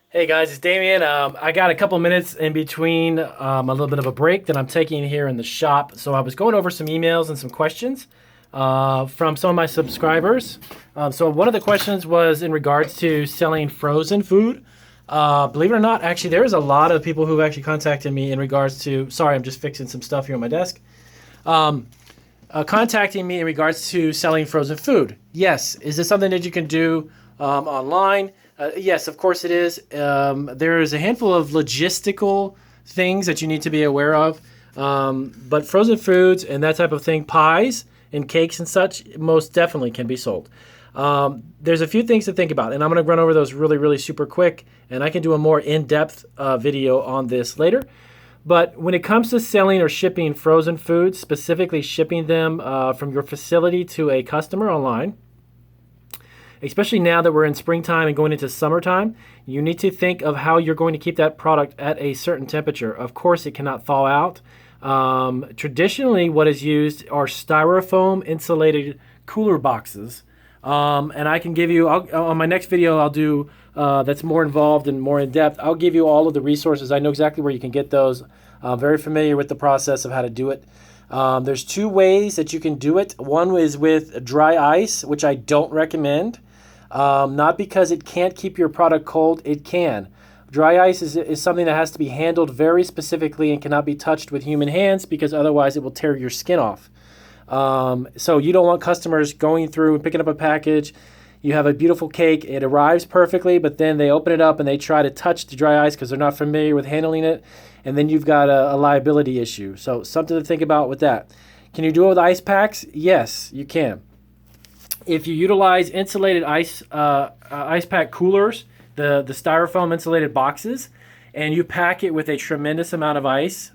Hey guys, it's Damien. I got a couple minutes in between a little bit of a break that I'm taking here in the shop. So I was going over some emails and some questions from some of my subscribers. So one of the questions was in regards to selling frozen food. Believe it or not, actually, there is a lot of people who've actually contacted me in regards to. Sorry, I'm just fixing some stuff here on my desk. Contacting me in regards to selling frozen food. Yes, is this something that you can do online? Yes, of course it is. There is a handful of logistical things that you need to be aware of. But frozen foods and that type of thing, pies and cakes and such, most definitely can be sold. There's a few things to think about, and I'm going to run over those really, really super quick, and I can do a more in-depth video on this later. But when it comes to selling or shipping frozen foods, specifically shipping them from your facility to a customer online, especially now that we're in springtime and going into summertime, you need to think of how you're going to keep that product at a certain temperature. Of course, it cannot thaw out. Traditionally, what is used are styrofoam insulated cooler boxes. And I can give you, on my next video, I'll do that's more involved and more in depth. I'll give you all of the resources. I know exactly where you can get those. I'm very familiar with the process of how to do it. There's two ways that you can do it. One is with dry ice, which I don't recommend. Not because it can't keep your product cold, it can. Dry ice is something that has to be handled very specifically and cannot be touched with human hands because otherwise it will tear your skin off. So you don't want customers going through and picking up a package. You have a beautiful cake, it arrives perfectly, but then they open it up and they try to touch the dry ice because they're not familiar with handling it, and then you've got a liability issue. So something to think about with that. Can you do it with ice packs? Yes, you can. If you utilize insulated ice pack coolers, the styrofoam insulated boxes, and you pack it with a tremendous amount of ice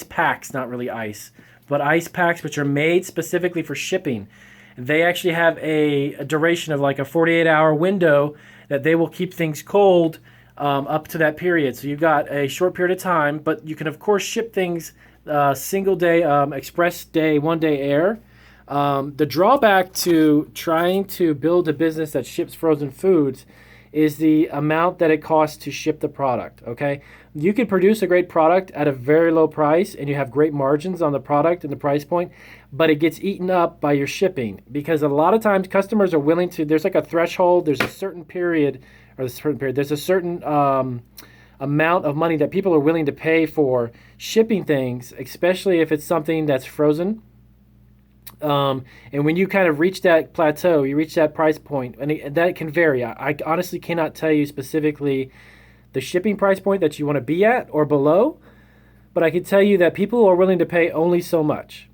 packs, not really ice, but ice packs which are made specifically for shipping. They actually have a duration of like a 48-hour window that they will keep things cold up to that period. So you've got a short period of time, but you can of course ship things single day, express day, 1 day air. The drawback to trying to build a business that ships frozen foods is the amount that it costs to ship the product, okay? You can produce a great product at a very low price and you have great margins on the product and the price point, but it gets eaten up by your shipping because a lot of times customers are willing to, there's like a threshold, there's a certain period, there's a certain amount of money that people are willing to pay for shipping things, especially if it's something that's frozen. And when you kind of reach that plateau, you reach that price point, and that can vary. I honestly cannot tell you specifically the shipping price point that you want to be at or below, but I can tell you that people are willing to pay only so much.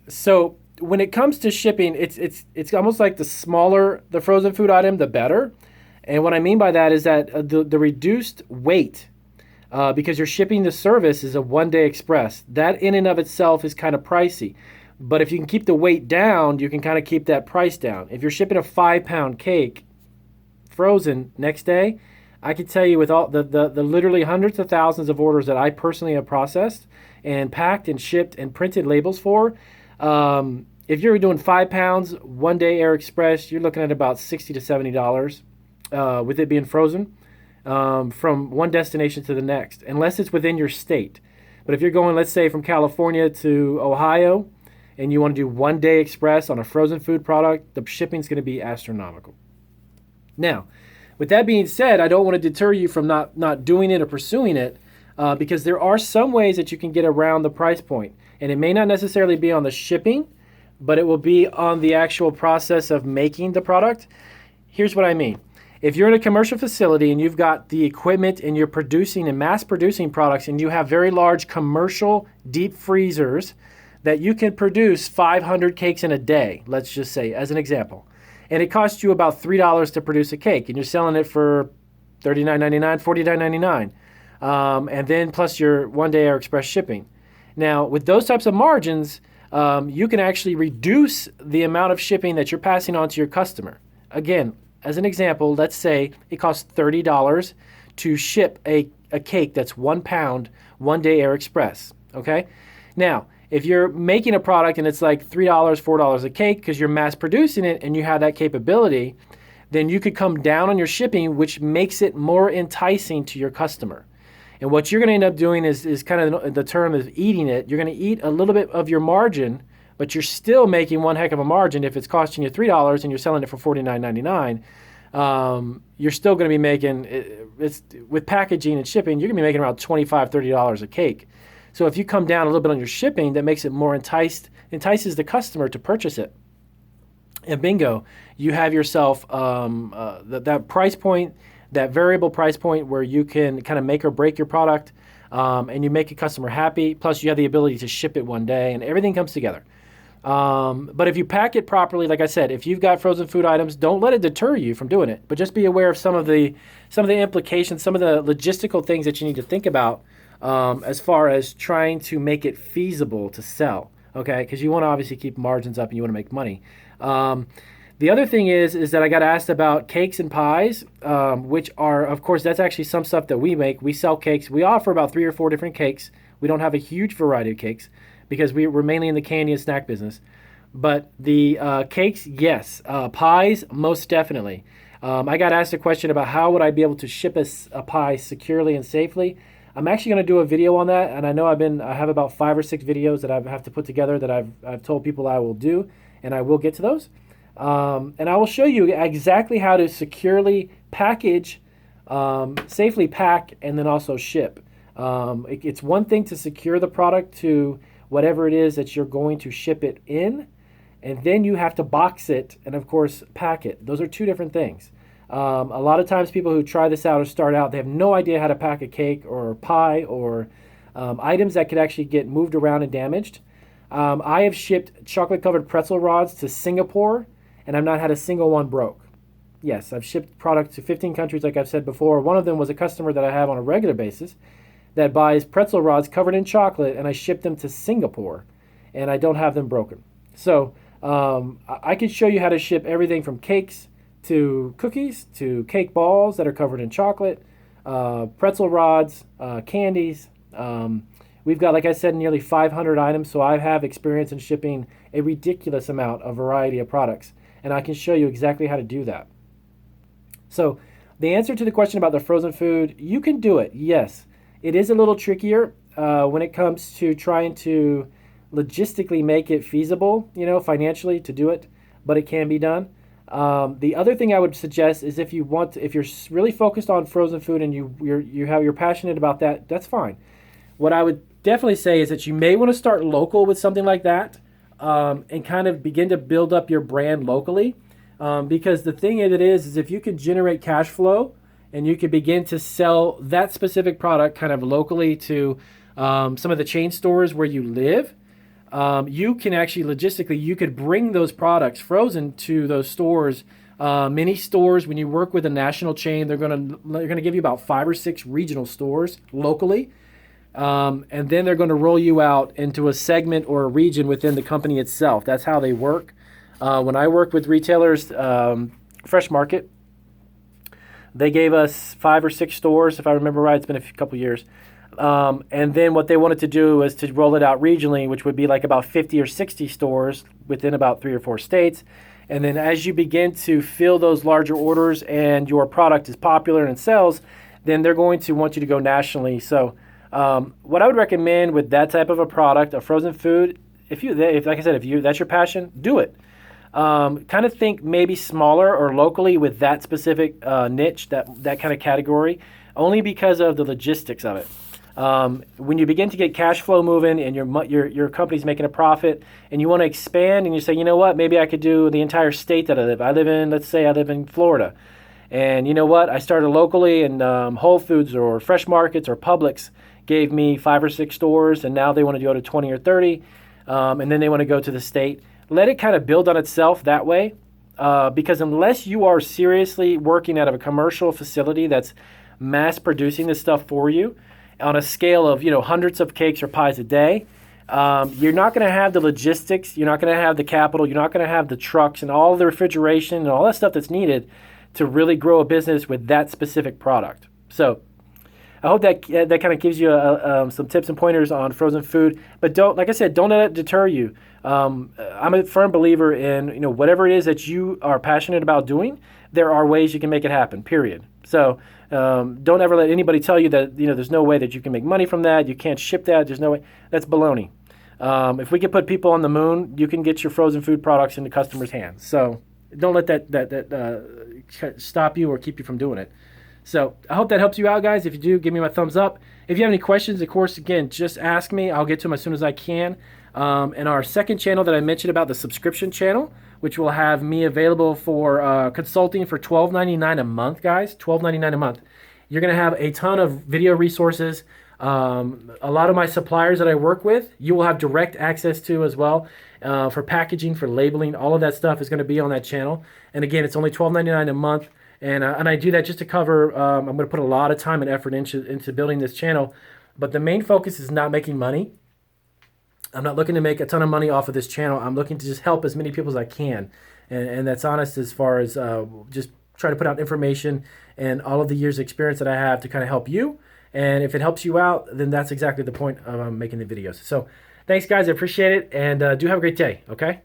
So when it comes to shipping, it's almost like the smaller the frozen food item, the better. And what I mean by that is that the reduced weight, because you're shipping the service is a 1 day express. That in and of itself is kind of pricey. But if you can keep the weight down, you can kind of keep that price down. If you're shipping a 5-pound cake frozen next day, I can tell you with all the literally hundreds of thousands of orders that I personally have processed and packed and shipped and printed labels for, if you're doing 5 pounds, 1 day air express, you're looking at about $60 to $70 with it being frozen. From one destination to the next, unless it's within your state. But if you're going, let's say, from California to Ohio, and you want to do 1 day express on a frozen food product, the shipping is going to be astronomical. Now, with that being said, I don't want to deter you from not doing it or pursuing it, because there are some ways that you can get around the price point. And it may not necessarily be on the shipping, but it will be on the actual process of making the product. Here's what I mean. If you're in a commercial facility and you've got the equipment and you're producing and mass producing products and you have very large commercial deep freezers that you can produce 500 cakes in a day, let's just say, as an example, and it costs you about $3 to produce a cake and you're selling it for $39.99, $49.99, and then plus your 1 day air express shipping. Now, with those types of margins, you can actually reduce the amount of shipping that you're passing on to your customer. Again, as an example, let's say it costs $30 to ship a cake that's 1 pound, 1 day air express, okay? Now, if you're making a product and it's like $3, $4 a cake because you're mass producing it and you have that capability, then you could come down on your shipping, which makes it more enticing to your customer. And what you're going to end up doing is kind of the term is eating it. You're going to eat a little bit of your margin, but you're still making one heck of a margin. If it's costing you $3 and you're selling it for $49.99, you're still going to be making, it's with packaging and shipping, you're going to be making around $25, $30 a cake. So if you come down a little bit on your shipping, that makes it more entices the customer to purchase it. And bingo, you have yourself that price point, that variable price point where you can kind of make or break your product, and you make a customer happy. Plus, you have the ability to ship it one day, and everything comes together. But if you pack it properly, like I said, if you've got frozen food items, don't let it deter you from doing it. But just be aware of some of the implications, some of the logistical things that you need to think about as far as trying to make it feasible to sell. Okay, because you want to obviously keep margins up and you want to make money. The other thing is that I got asked about cakes and pies, which are, of course, that's actually some stuff that we make. We sell cakes. We offer about 3 or 4 different cakes. We don't have a huge variety of cakes because we're mainly in the candy and snack business. But the cakes, yes. Pies, most definitely. I got asked a question about how would I be able to ship a pie securely and safely. I'm actually going to do a video on that, and I know I have about 5 or 6 videos that I have to put together that I've told people I will do, and I will get to those. And I will show you exactly how to securely package, safely pack, and then also ship. It's one thing to secure the product to whatever it is that you're going to ship it in, and then you have to box it and, of course, pack it. Those are 2 different things. A lot of times people who try this out or start out, they have no idea how to pack a cake or a pie or items that could actually get moved around and damaged. I have shipped chocolate-covered pretzel rods to Singapore, and I've not had a single one broke. Yes, I've shipped product to 15 countries, like I've said before. One of them was a customer that I have on a regular basis that buys pretzel rods covered in chocolate, and I ship them to Singapore, and I don't have them broken. So I can show you how to ship everything from cakes to cookies to cake balls that are covered in chocolate, pretzel rods, candies. We've got, like I said, nearly 500 items, so I have experience in shipping a ridiculous amount of variety of products, and I can show you exactly how to do that. So the answer to the question about the frozen food, you can do it, yes. It is a little trickier when it comes to trying to logistically make it feasible, financially to do it, but it can be done. The other thing I would suggest is if you're really focused on frozen food and you're passionate about that, that's fine. What I would definitely say is that you may want to start local with something like that, and kind of begin to build up your brand locally, because the thing of it is if you can generate cash flow and you can begin to sell that specific product kind of locally to some of the chain stores where you live, you can actually logistically, you could bring those products frozen to those stores. Many stores, when you work with a national chain, they're gonna give you about 5 or 6 regional stores locally, and then they're going to roll you out into a segment or a region within the company itself. That's how they work. When I work with retailers, Fresh Market, they gave us 5 or 6 stores, if I remember right. It's been a couple years. And then what they wanted to do was to roll it out regionally, which would be like about 50 or 60 stores within about 3 or 4 states. And then as you begin to fill those larger orders and your product is popular and sells, then they're going to want you to go nationally. So what I would recommend with that type of a product, a frozen food, if like I said, if that's your passion, do it. Kind of think maybe smaller or locally with that specific niche, that kind of category, only because of the logistics of it. When you begin to get cash flow moving and your company's making a profit and you want to expand and you say, you know what, maybe I could do the entire state that I live. Let's say I live in Florida. And you know what, I started locally and Whole Foods or Fresh Markets or Publix gave me 5 or 6 stores, and now they want to go to 20 or 30, and then they want to go to the state. Let it kind of build on itself that way, because unless you are seriously working out of a commercial facility that's mass producing this stuff for you on a scale of hundreds of cakes or pies a day, you're not going to have the logistics, you're not going to have the capital, you're not going to have the trucks and all the refrigeration and all that stuff that's needed to really grow a business with that specific product. So I hope that kind of gives you some tips and pointers on frozen food. But don't let it deter you. I'm a firm believer in whatever it is that you are passionate about doing, there are ways you can make it happen, period. So don't ever let anybody tell you that there's no way that you can make money from that, you can't ship that, there's no way. That's baloney. If we can put people on the moon, you can get your frozen food products into customers' hands. So don't let that stop you or keep you from doing it. So I hope that helps you out, guys. If you do, give me my thumbs up. If you have any questions, of course, again, just ask me. I'll get to them as soon as I can. And our second channel that I mentioned about, the subscription channel, which will have me available for consulting for $12.99 a month, guys. $12.99 a month. You're going to have a ton of video resources. A lot of my suppliers that I work with, you will have direct access to as well, for packaging, for labeling. All of that stuff is going to be on that channel. And again, it's only $12.99 a month. And I do that just to cover, I'm going to put a lot of time and effort into building this channel. But the main focus is not making money. I'm not looking to make a ton of money off of this channel. I'm looking to just help as many people as I can. And that's honest, as far as just trying to put out information and all of the years of experience that I have to kind of help you. And if it helps you out, then that's exactly the point of making the videos. So thanks, guys. I appreciate it. And do have a great day, okay?